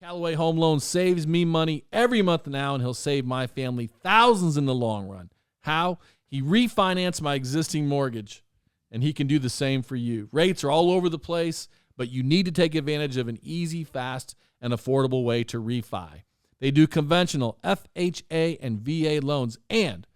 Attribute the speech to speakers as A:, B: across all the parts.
A: Callaway Home Loans saves me money every month now, and he'll save my family thousands in the long run. How? He refinanced my existing mortgage, and he can do the same for you. Rates are all over the place, but you need to take advantage of an easy, fast, and affordable way to refi. They do conventional FHA and VA loans, and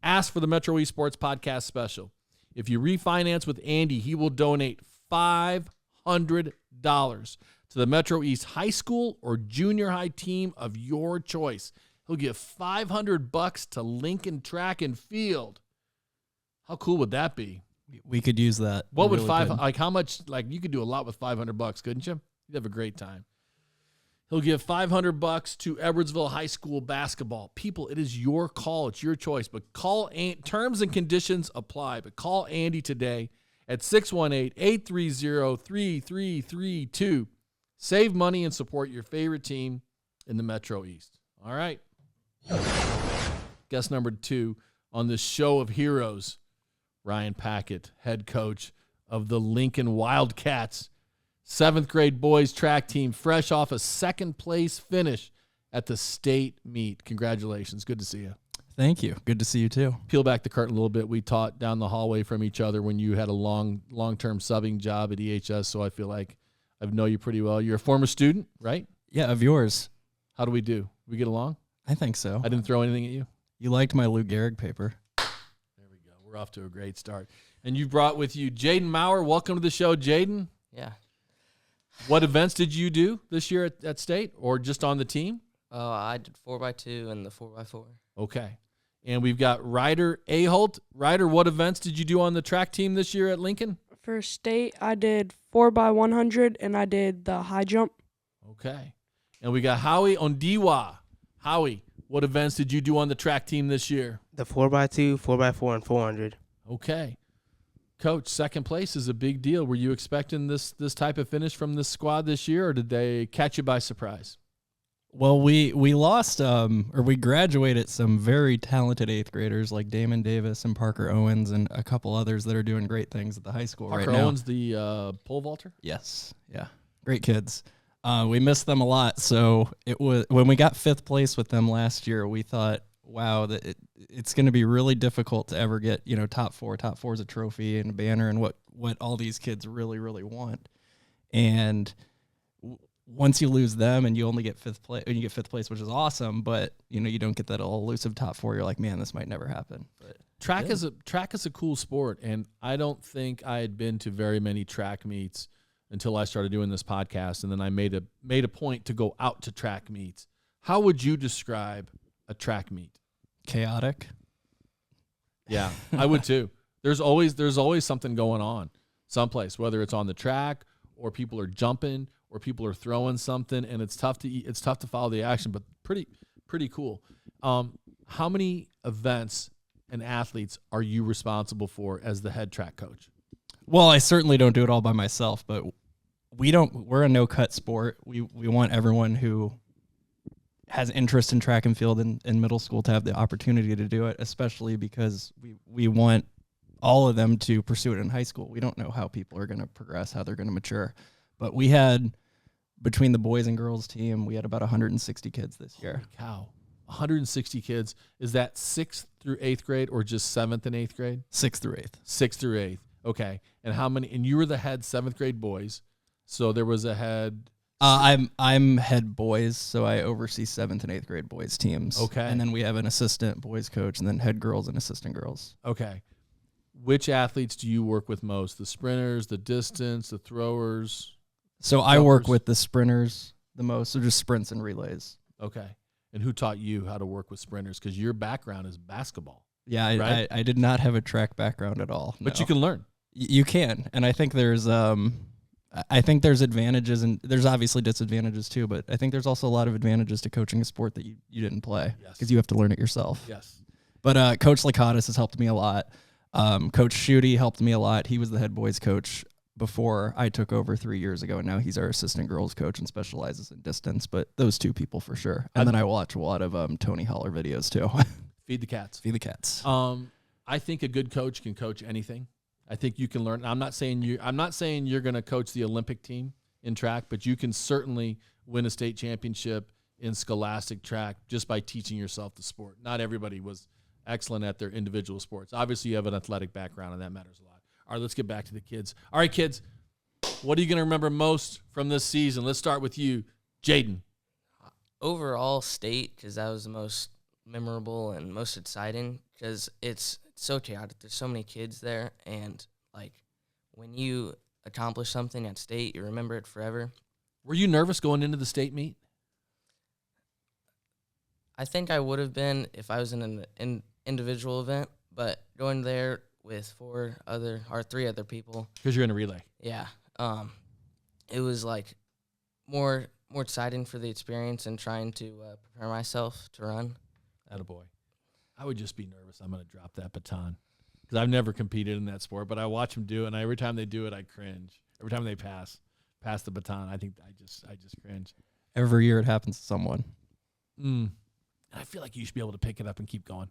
A: ask for the Metro East Sports Podcast special. If you refinance with Andy, he will donate $500 to the Metro East high school or junior high team of your choice. He'll give $500 to Lincoln Track and Field. How cool would that be?
B: We could use that.
A: What would how much, you could do a lot with $500, couldn't you? You'd have a great time. He'll give $500 to Edwardsville High School basketball. People, it is your call. It's your choice. But terms and conditions apply. But call Andy today at 618-830-3332. Save money and support your favorite team in the Metro East. All right. Guest number 2 on this show of heroes, Ryan Packett, head coach of the Lincoln Wildcats. 7th grade boys track team, fresh off a second-place finish at the state meet. Congratulations. Good to see you.
B: Thank you. Good to see you, too.
A: Peel back the curtain a little bit. We taught down the hallway from each other when you had a long-term subbing job at EHS, so I feel like I know you pretty well. You're a former student, right?
B: Yeah, of yours.
A: How do we do? We get along?
B: I think so.
A: I didn't throw anything at you?
B: You liked my Lou Gehrig paper.
A: There we go. We're off to a great start. And you brought with you Jaden Maurer. Welcome to the show, Jaden.
C: Yeah.
A: What events did you do this year at State or just on the team?
C: I did 4x2 and the 4x4.
A: Okay. And we've got Ryder Aholt. Ryder, what events did you do on the track team this year at Lincoln?
D: For state, I did 4x100 and I did the high jump.
A: Okay. And we got Howie Ondiwa. Howie, what events did you do on the track team this year?
E: The 4x2, 4x4, and 400.
A: Okay. Coach, second place is a big deal. Were you expecting this type of finish from this squad this year, or did they catch you by surprise?
B: Well, we lost we graduated some very talented 8th graders like Damon Davis and Parker Owens and a couple others that are doing great things at the high school
A: Parker
B: right now.
A: Owens, the pole vaulter?
B: Yes. Yeah. Great kids. We missed them a lot. So it was when we got 5th place with them last year, we thought, wow, that it's going to be really difficult to ever get, top four. Top four is a trophy and a banner and what all these kids really, really want. And once you lose them and you only get 5th place, and you get 5th place, which is awesome, but you don't get that elusive top four. You're like, man, this might never happen. But
A: track is a cool sport, and I don't think I had been to very many track meets until I started doing this podcast, and then I made a point to go out to track meets. How would you describe a track meet?
B: Chaotic.
A: Yeah, I would too. There's always something going on someplace, whether it's on the track or people are jumping or people are throwing something, and it's tough to follow the action, but pretty cool. How many events and athletes are you responsible for as the head track coach?
B: Well, I certainly don't do it all by myself, but we're a no-cut sport. We want everyone who has interest in track and field in middle school to have the opportunity to do it, especially because we want all of them to pursue it in high school. We don't know how people are going to progress, how they're going to mature. But we had, between the boys and girls team, we had about 160 kids this year.
A: Holy cow. 160 kids. Is that 6th through 8th grade or just 7th and 8th grade?
B: 6th through 8th.
A: 6th through 8th. Okay. And how many? And you were the head 7th grade boys. So there was a head.
B: I'm head boys, so I oversee 7th and 8th grade boys teams.
A: Okay.
B: And then we have an assistant boys coach, and then head girls and assistant girls.
A: Okay. Which athletes do you work with most? The sprinters, the distance, the throwers?
B: So I work with the sprinters the most, so just sprints and relays.
A: Okay. And who taught you how to work with sprinters? Because your background is basketball.
B: Yeah,
A: right?
B: I did not have a track background at all.
A: But
B: no.
A: you can learn.
B: You can, and I think there's advantages, and there's obviously disadvantages too, but I think there's also a lot of advantages to coaching a sport that you didn't play because you have to learn it yourself.
A: Yes.
B: But Coach Lakatos has helped me a lot. Coach Schutte helped me a lot. He was the head boys coach before I took over 3 years ago, and now he's our assistant girls coach and specializes in distance. But those two people for sure. And then I watch a lot of Tony Holler videos too.
A: Feed the cats.
B: Feed the cats.
A: I think a good coach can coach anything. I think you can learn. I'm not saying you're going to coach the Olympic team in track, but you can certainly win a state championship in scholastic track just by teaching yourself the sport. Not everybody was excellent at their individual sports. Obviously, you have an athletic background, and that matters a lot. All right, let's get back to the kids. All right, kids, what are you going to remember most from this season? Let's start with you, Jaden.
C: Overall, state, because that was the most memorable and most exciting, because it's so chaotic. There's so many kids there, and, like, when you accomplish something at state, you remember it forever.
A: Were you nervous going into the state meet?
C: I think I would have been if I was in an individual event, but going there with 3 other people,
A: Because you're in a relay.
C: yeah, it was like more exciting for the experience and trying to prepare myself to run.
A: Attaboy. I would just be nervous. I'm going to drop that baton because I've never competed in that sport, but I watch them do it, and every time they do it, I cringe. Every time they pass the baton, I think I just cringe.
B: Every year it happens to someone.
A: I feel like you should be able to pick it up and keep going,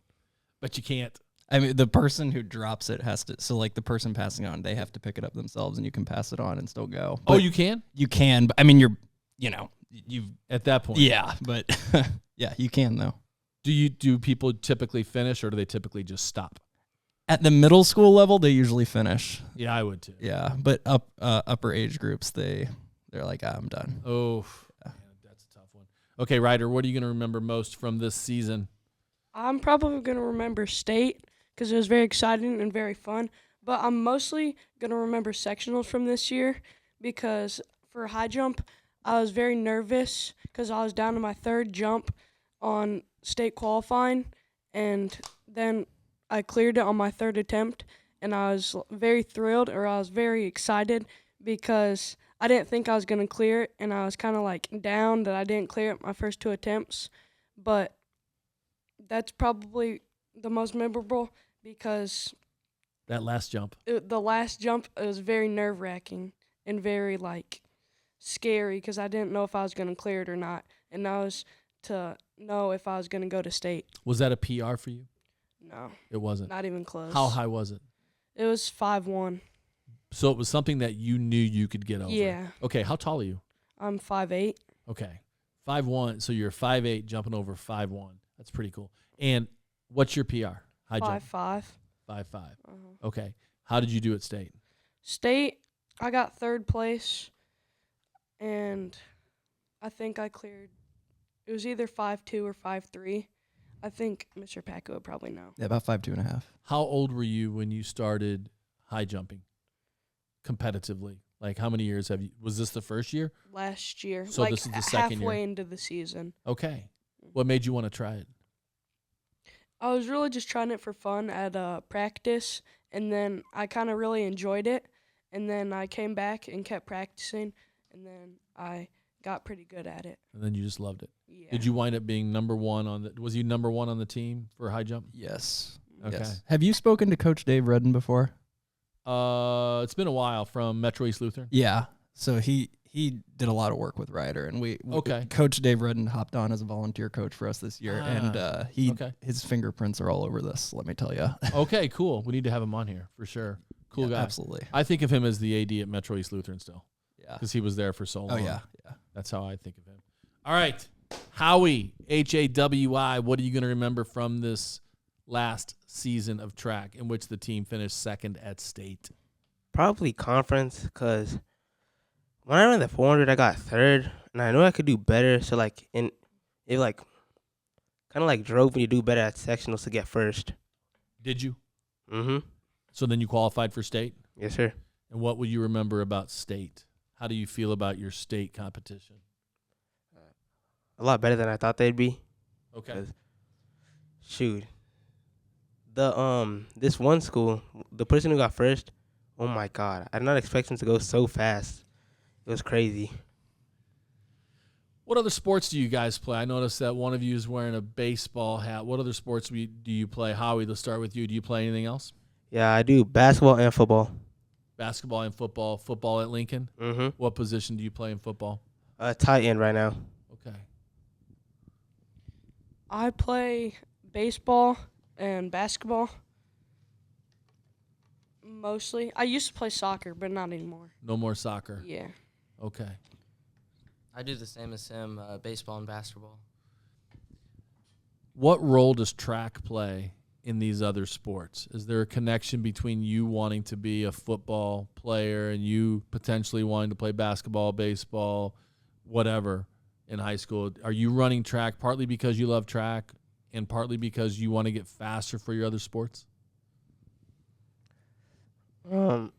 A: but you can't.
B: I mean, the person who drops it has to. So, like the person passing on, they have to pick it up themselves, and you can pass it on and still go.
A: Oh,
B: But
A: you can?
B: you can. But I mean, you've
A: At that point.
B: yeah, but yeah, you can though.
A: Do people typically finish, or do they typically just stop?
B: At the middle school level, they usually finish.
A: Yeah, I would too.
B: Yeah, but upper age groups, they're like, I'm done.
A: Oh, man, that's a tough one. Okay, Ryder, what are you going to remember most from this season?
D: I'm probably going to remember state because it was very exciting and very fun. But I'm mostly going to remember sectionals from this year because for high jump, I was very nervous because I was down to my 3rd jump on state qualifying. And then I cleared it on my 3rd attempt. And I was very thrilled, or I was very excited because I didn't think I was going to clear it. And I was kind of like down that I didn't clear it my first 2 attempts. But that's probably the most memorable because
A: That last jump.
D: the last jump, it was very nerve-wracking and very, scary because I didn't know if I was going to clear it or not. And that was to know if I was going to go to state.
A: Was that a PR for you?
D: No,
A: It wasn't.
D: not even close.
A: How high was it?
D: It was 5'1".
A: So it was something that you knew you could get over.
D: Yeah,
A: Okay, how tall are you?
D: I'm 5'8".
A: Okay. 5'1", so you're 5'8", jumping over 5'1". That's pretty cool. And what's your PR? High jump?
D: 5'5".
A: 5'5".
D: Uh-huh.
A: Okay. How did you do at state?
D: State, I got 3rd place, and I think I cleared. It was either 5'2" or 5'3". I think Mr. Paco would probably know.
B: Yeah, about 5'2.5".
A: How old were you when you started high jumping competitively? Like, how many years have you? Was this the first year?
D: Last year,
A: So this is the second
D: halfway
A: year.
D: into the season.
A: Okay. What made you want to try it?
D: I was really just trying it for fun at practice, and then I kind of really enjoyed it, and then I came back and kept practicing, and then I got pretty good at it.
A: And then you just loved it.
D: Yeah.
A: Did you wind up being number one was you number one on the team for high jump?
B: Yes.
A: Okay.
B: Yes. Have you spoken to Coach Dave Redden before?
A: It's been a while from Metro East Lutheran.
B: Yeah. So he did a lot of work with Ryder, and
A: Okay.
B: Coach Dave Redden hopped on as a volunteer coach for us this year, and
A: okay.
B: his fingerprints are all over this. Let me tell you.
A: Okay, cool. We need to have him on here for sure. Cool guy.
B: Absolutely.
A: I think of him as the AD at Metro East Lutheran still
B: Yeah.
A: because he was there for so long.
B: Oh yeah. Yeah.
A: That's how I think of him. All right. Howie, Hawi, what are you going to remember from this last season of track in which the team finished 2nd at state?
E: Probably conference, because when I ran the 400, I got 3rd, and I knew I could do better. So, it kind of drove me to do better at sectionals to get 1st.
A: Did you?
E: Mm-hmm.
A: So then you qualified for state?
E: Yes, sir.
A: And what will you remember about state? How do you feel about your state competition?
E: A lot better than I thought they'd be.
A: Okay.
E: Shoot. This one school, the person who got 1st, oh my God, I did not expect him to go so fast. It was crazy.
A: What other sports do you guys play? I noticed that one of you is wearing a baseball hat. What other sports do you play? Howie, let's start with you. Do you play anything else?
E: Yeah, I do basketball and football.
A: Basketball and football. Football at Lincoln?
E: Mm-hmm.
A: What position do you play in football?
E: Tight end right now.
A: Okay.
D: I play baseball and basketball mostly. I used to play soccer, but not anymore.
A: No more soccer.
D: Yeah.
A: Okay.
C: I do the same as him, baseball and basketball.
A: What role does track play in these other sports? Is there a connection between you wanting to be a football player and you potentially wanting to play basketball, baseball, whatever in high school? Are you running track partly because you love track and partly because you want to get faster for your other sports?
E: Not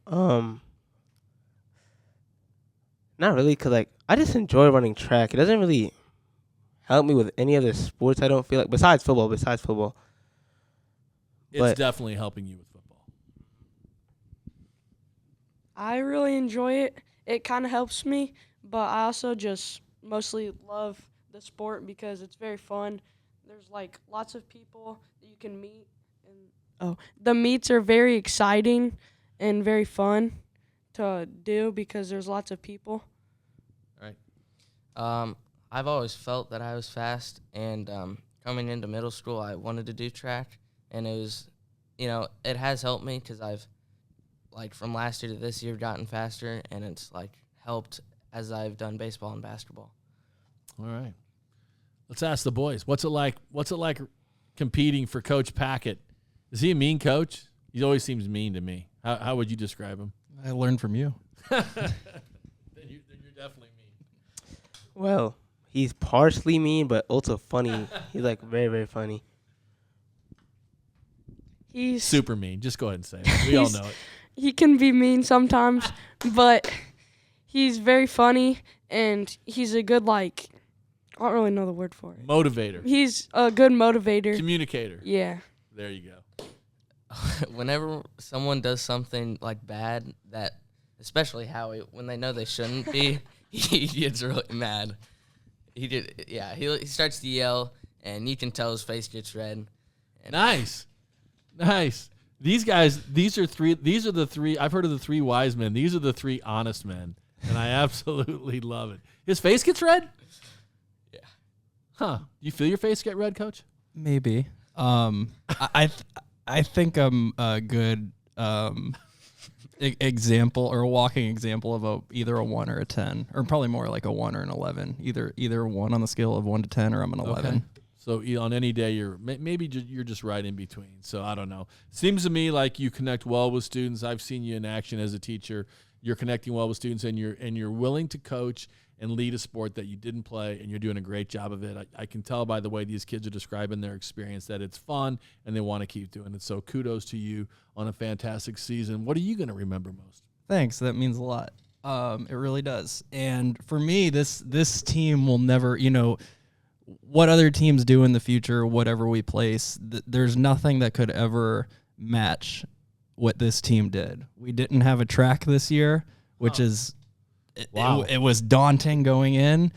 E: really, cause like I just enjoy running track. It doesn't really help me with any other sports. I don't feel like besides football.
A: It's
E: But-
A: definitely helping you with football.
D: I really enjoy it. It kind of helps me, but I also just mostly love the sport because it's very fun. There's like lots of people that you can meet, and the meets are very exciting and very fun to do because there's lots of people.
C: I've always felt that I was fast, and coming into middle school, I wanted to do track, and it was, it has helped me because I've, like, from last year to this year, gotten faster, and it's, like, helped as I've done baseball and basketball.
A: All right. Let's ask the boys. What's it like competing for Coach Packett? Is he a mean coach? He always seems mean to me. How would you describe him?
B: I learned from you.
A: Then you're definitely mean.
E: Well, he's partially mean, but also funny. He's like very, very funny.
D: He's
A: Super mean. Just go ahead and say it. We all know it.
D: He can be mean sometimes, but he's very funny and he's a good I don't really know the word for it.
A: Motivator.
D: He's a good motivator.
A: Communicator.
D: Yeah.
A: There you go.
C: Whenever someone does something, like, bad, that, especially Howie, when they know they shouldn't be, he gets really mad. He starts to yell, and you can tell his face gets red. And
A: Nice. These guys, these are the three, I've heard of the three wise men. These are the three honest men, and I absolutely love it. His face gets red?
C: Yeah.
A: Huh. You feel your face get red, Coach?
B: Maybe. I think I'm a good example or a walking example of either a 1 or a 10, or probably more like a 1 or an 11. Either 1 on the scale of 1 to 10, or I'm an 11.
A: Okay. So on any day, you're just right in between. So I don't know. Seems to me like you connect well with students. I've seen you in action as a teacher. You're connecting well with students, and you're willing to coach and lead a sport that you didn't play, and you're doing a great job of it. I can tell by the way these kids are describing their experience that it's fun and they want to keep doing it. So kudos to you on a fantastic season. What are you going to remember most?
B: Thanks. That means a lot. It really does. And for me, this team will never, what other teams do in the future, whatever we place, there's nothing that could ever match what this team did. We didn't have a track this year, which is
A: Wow.
B: It was daunting going in.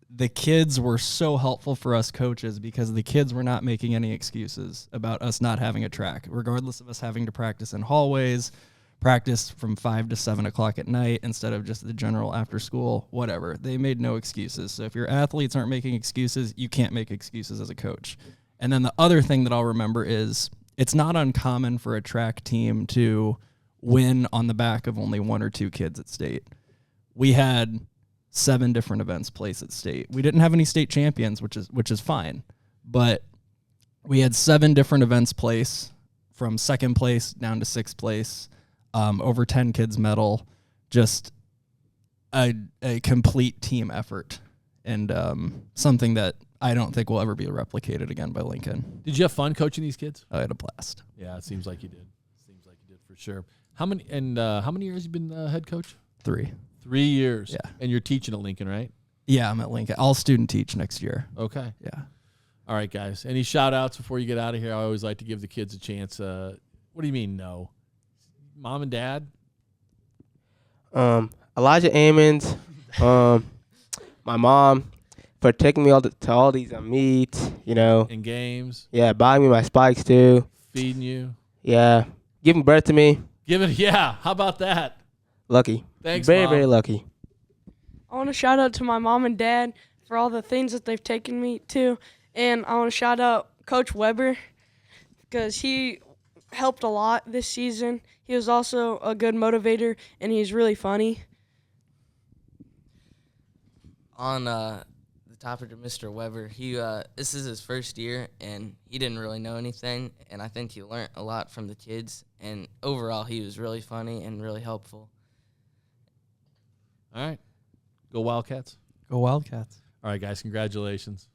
B: The kids were so helpful for us coaches because the kids were not making any excuses about us not having a track, regardless of us having to practice in hallways, practice from 5 to 7 o'clock at night instead of just the general after school, whatever. They made no excuses. So if your athletes aren't making excuses, you can't make excuses as a coach. And then the other thing that I'll remember is it's not uncommon for a track team to win on the back of only 1 or 2 kids at state. We had 7 different events placed at state. We didn't have any state champions, which is fine, but we had 7 different events placed from 2nd place down to 6th place. Over 10 kids medal, just a complete team effort, and something that I don't think will ever be replicated again by Lincoln.
A: Did you have fun coaching these kids?
B: I had a blast.
A: Yeah, it seems like you did. For sure. How many years you been head coach?
B: 3.
A: 3 years.
B: Yeah.
A: And you're teaching at Lincoln, right?
B: Yeah, I'm at Lincoln. I'll student teach next year.
A: Okay.
B: Yeah.
A: All right, guys. Any shout outs before you get out of here? I always like to give the kids a chance. What do you mean, no? Mom and dad?
E: Elijah Ammons, my mom, for taking me to all these meets,
A: In games?
E: Yeah, buying me my spikes too.
A: Feeding you?
E: Yeah, giving birth to me.
A: Yeah. How about that?
E: Lucky.
A: Thanks,
E: Very,
A: Mom.
E: very lucky.
D: I want to shout out to my mom and dad for all the things that they've taken me to. And I want to shout out Coach Weber because he helped a lot this season. He was also a good motivator, and he's really funny.
C: on the topic of Mr. Weber, this is his first year, and he didn't really know anything, and I think he learned a lot from the kids, and overall he was really funny and really helpful.
A: All right. Go Wildcats.
B: Go Wildcats.
A: All right, guys, congratulations.